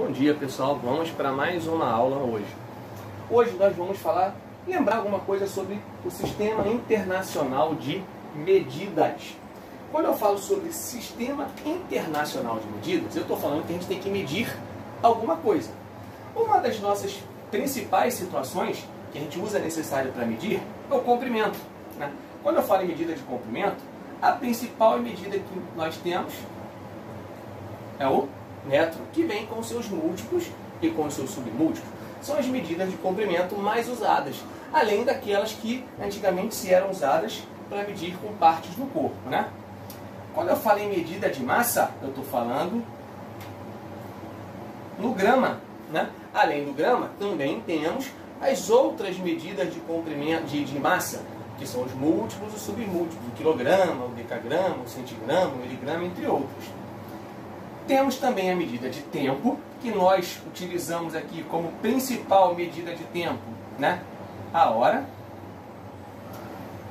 Bom dia, pessoal, vamos para mais uma aula hoje. Hoje nós vamos lembrar alguma coisa sobre o Sistema Internacional de Medidas. Quando eu falo sobre Sistema Internacional de Medidas, eu estou falando que a gente tem que medir alguma coisa. Uma das nossas principais situações que a gente usa necessário para medir é o comprimento, né? Quando eu falo em medida de comprimento, a principal medida que nós temos é o metro, que vem com seus múltiplos e com seus submúltiplos. São as medidas de comprimento mais usadas, além daquelas que antigamente se eram usadas para medir com partes do corpo, né? Quando eu falo em medida de massa, eu estou falando no grama, né? Além do grama, também temos as outras medidas de comprimento de massa, que são os múltiplos e os submúltiplos, o quilograma, o decagrama, o centigrama, o miligrama, entre outros. Temos também a medida de tempo, que nós utilizamos aqui como principal medida de tempo, né? A hora.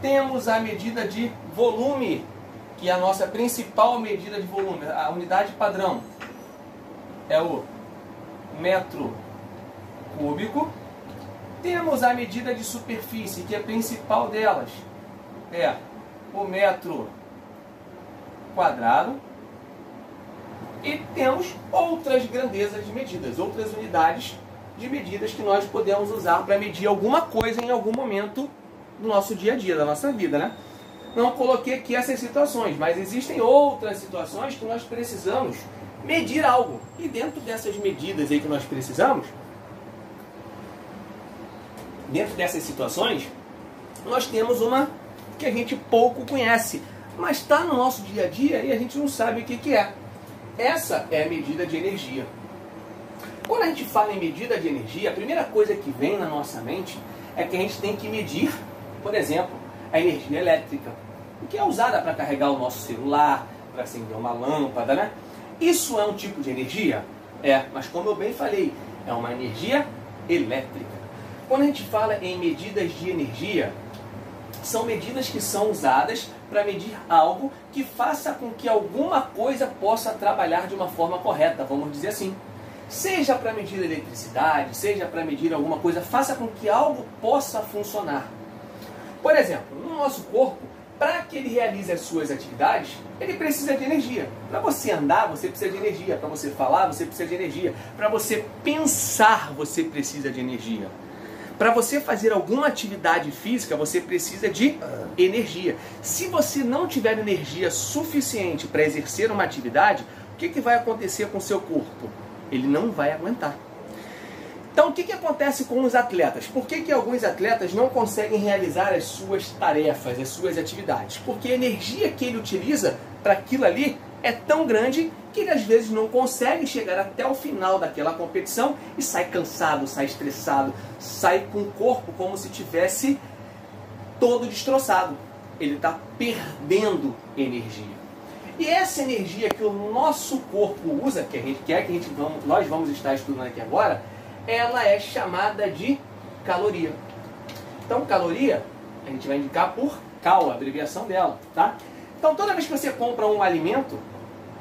Temos a medida de volume, que é a nossa principal medida de volume, a unidade padrão é o metro cúbico. Temos a medida de superfície, que a principal delas é o metro quadrado. E temos outras grandezas de medidas, outras unidades de medidas que nós podemos usar para medir alguma coisa em algum momento do nosso dia a dia, da nossa vida, né? Não coloquei aqui essas situações, mas existem outras situações que nós precisamos medir algo. E dentro dessas medidas aí que nós precisamos, dentro dessas situações, nós temos uma que a gente pouco conhece, mas está no nosso dia a dia e a gente não sabe o que é. Essa é a medida de energia. Quando a gente fala em medida de energia, a primeira coisa que vem na nossa mente é que a gente tem que medir, por exemplo, a energia elétrica, que é usada para carregar o nosso celular, para acender uma lâmpada, né? Isso é um tipo de energia? É, mas como eu bem falei, é uma energia elétrica. Quando a gente fala em medidas de energia, são medidas que são usadas para medir algo que faça com que alguma coisa possa trabalhar de uma forma correta, vamos dizer assim. Seja para medir eletricidade, seja para medir alguma coisa, faça com que algo possa funcionar. Por exemplo, no nosso corpo, para que ele realize as suas atividades, ele precisa de energia. Para você andar, você precisa de energia. Para você falar, você precisa de energia. Para você pensar, você precisa de energia. Para você fazer alguma atividade física, você precisa de energia. Se você não tiver energia suficiente para exercer uma atividade, o que vai acontecer com o seu corpo? Ele não vai aguentar. Então, o que acontece com os atletas? Por que alguns atletas não conseguem realizar as suas tarefas, as suas atividades? Porque a energia que ele utiliza para aquilo ali é tão grande que ele às vezes não consegue chegar até o final daquela competição e sai cansado, sai estressado, sai com o corpo como se tivesse todo destroçado. Ele está perdendo energia. E essa energia que o nosso corpo usa, que a gente quer, nós vamos estar estudando aqui agora, ela é chamada de caloria. Então, caloria, a gente vai indicar por cal, a abreviação dela, tá? Então, toda vez que você compra um alimento,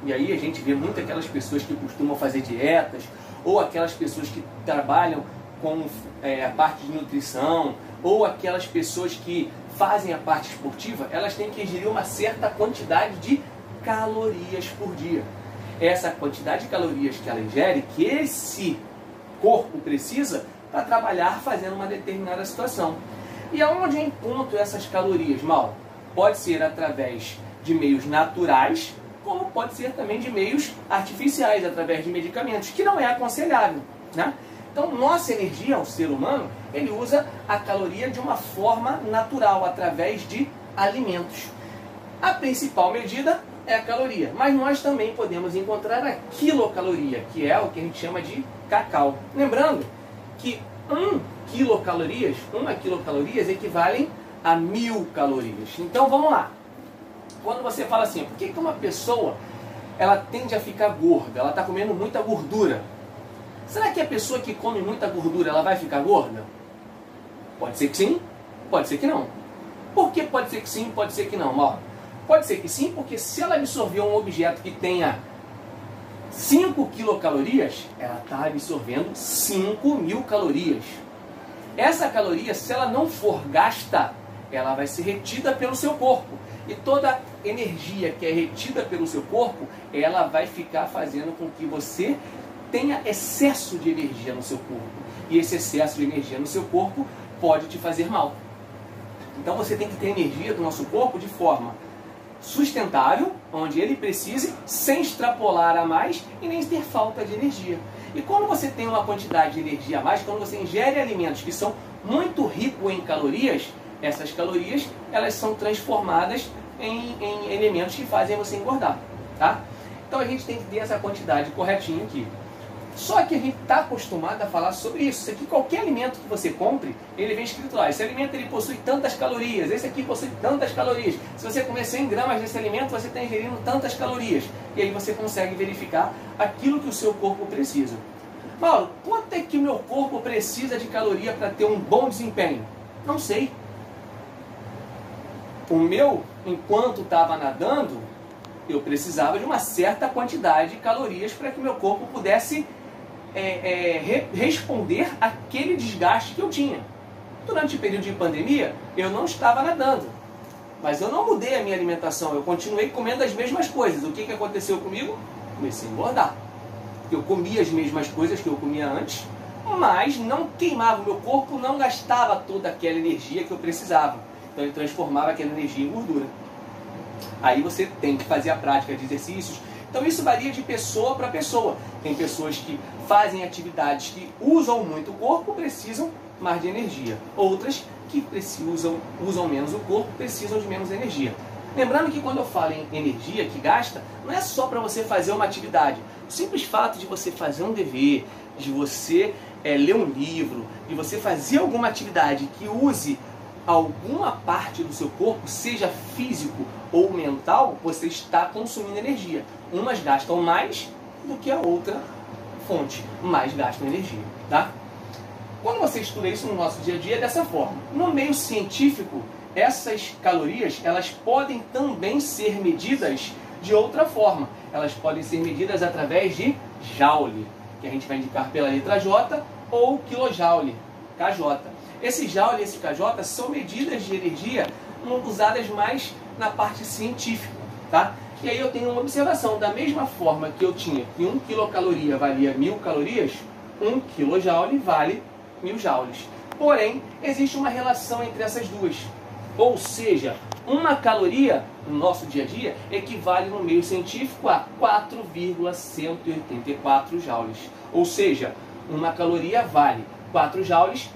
e aí a gente vê muito aquelas pessoas que costumam fazer dietas, ou aquelas pessoas que trabalham com a parte de nutrição, ou aquelas pessoas que fazem a parte esportiva, elas têm que ingerir uma certa quantidade de calorias por dia. Essa quantidade de calorias que ela ingere, que esse corpo precisa para trabalhar fazendo uma determinada situação. E aonde eu encontro essas calorias, Mal? Pode ser através de meios naturais, como pode ser também de meios artificiais, através de medicamentos, que não é aconselhável, né? Então, nossa energia, o ser humano, ele usa a caloria de uma forma natural, através de alimentos. A principal medida é a caloria, mas nós também podemos encontrar a quilocaloria, que é o que a gente chama de cacau. Lembrando que 1 quilocalorias equivalem a 1000 calorias. Então, vamos lá. Quando você fala assim, por que uma pessoa ela tende a ficar gorda? Ela está comendo muita gordura. Será que a pessoa que come muita gordura ela vai ficar gorda? Pode ser que sim, pode ser que não. Por que pode ser que sim, pode ser que não? Ó, pode ser que sim, porque se ela absorver um objeto que tenha 5 quilocalorias, ela está absorvendo 5.000 calorias. Essa caloria, se ela não for gasta, ela vai ser retida pelo seu corpo. E toda energia que é retida pelo seu corpo, ela vai ficar fazendo com que você tenha excesso de energia no seu corpo. E esse excesso de energia no seu corpo pode te fazer mal. Então você tem que ter energia do nosso corpo de forma sustentável, onde ele precise, sem extrapolar a mais e nem ter falta de energia. E quando você tem uma quantidade de energia a mais, quando você ingere alimentos que são muito ricos em calorias, essas calorias elas são transformadas em elementos que fazem você engordar, tá? Então a gente tem que ter essa quantidade corretinha aqui. Só que a gente está acostumado a falar sobre isso. Isso aqui, qualquer alimento que você compre, ele vem escrito lá. Esse alimento ele possui tantas calorias, esse aqui possui tantas calorias. Se você comer 100 gramas desse alimento, você está ingerindo tantas calorias. E aí você consegue verificar aquilo que o seu corpo precisa. Mauro, quanto é que o meu corpo precisa de caloria para ter um bom desempenho? Não sei. O meu, enquanto estava nadando, eu precisava de uma certa quantidade de calorias para que meu corpo pudesse responder àquele desgaste que eu tinha. Durante o período de pandemia, eu não estava nadando, mas eu não mudei a minha alimentação, eu continuei comendo as mesmas coisas. O que aconteceu comigo? Comecei a engordar. Eu comia as mesmas coisas que eu comia antes, mas não queimava, o meu corpo não gastava toda aquela energia que eu precisava. Então ele transformava aquela energia em gordura. Aí você tem que fazer a prática de exercícios. Então isso varia de pessoa para pessoa. Tem pessoas que fazem atividades que usam muito o corpo, precisam mais de energia. Outras que usam menos o corpo, precisam de menos energia. Lembrando que quando eu falo em energia que gasta, não é só para você fazer uma atividade. O simples fato de você fazer um dever, de você ler um livro, de você fazer alguma atividade que use alguma parte do seu corpo, seja físico ou mental, você está consumindo energia. Umas gastam mais do que a outra fonte, mais gastam energia, tá? Quando você estuda isso no nosso dia a dia, é dessa forma. No meio científico, essas calorias, elas podem também ser medidas de outra forma. Elas podem ser medidas através de joule, que a gente vai indicar pela letra J, ou quilojoule, KJ. Esse joule e esse KJ são medidas de energia usadas mais na parte científica, tá? E aí eu tenho uma observação, da mesma forma que eu tinha que 1 quilocaloria valia 1.000 calorias, 1 quilojoule vale 1.000 joules. Porém, existe uma relação entre essas duas. Ou seja, uma caloria no nosso dia a dia equivale no meio científico a 4,184 joules. Ou seja, uma caloria vale 4 joules,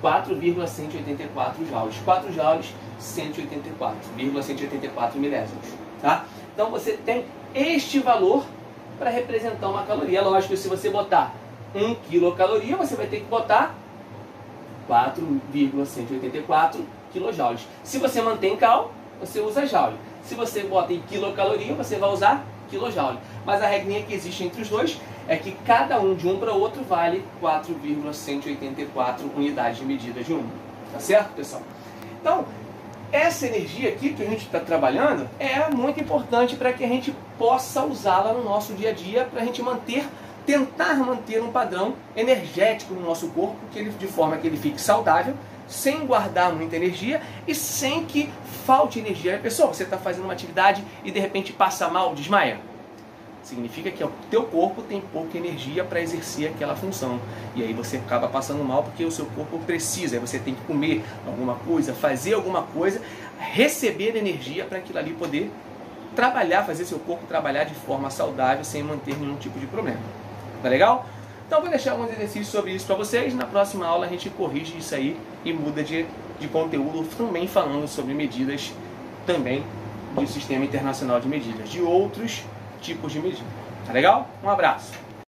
4,184 joules. 4 joules, 184,184 milésimos. Tá? Então você tem este valor para representar uma caloria. Lógico que se você botar 1 quilocaloria, você vai ter que botar 4,184 quilojoules. Se você mantém cal, você usa joule. Se você bota em quilocaloria, você vai usar quilojoule. Mas a regrinha que existe entre os dois é que cada um de um para o outro vale 4,184 unidades de medida de um. Tá certo, pessoal? Então, essa energia aqui que a gente está trabalhando é muito importante para que a gente possa usá-la no nosso dia a dia, para a gente tentar manter um padrão energético no nosso corpo, de forma que ele fique saudável, sem guardar muita energia e sem que falte energia. Pessoal, você está fazendo uma atividade e de repente passa mal, desmaia. Significa que o teu corpo tem pouca energia para exercer aquela função. E aí você acaba passando mal porque o seu corpo precisa. Aí você tem que comer alguma coisa, fazer alguma coisa, receber energia para aquilo ali poder trabalhar, fazer seu corpo trabalhar de forma saudável sem manter nenhum tipo de problema. Tá legal? Então eu vou deixar alguns exercícios sobre isso para vocês. Na próxima aula a gente corrige isso aí e muda de conteúdo, também falando sobre medidas também do Sistema Internacional de Medidas, de outros tipos de medida. Tá legal? Um abraço!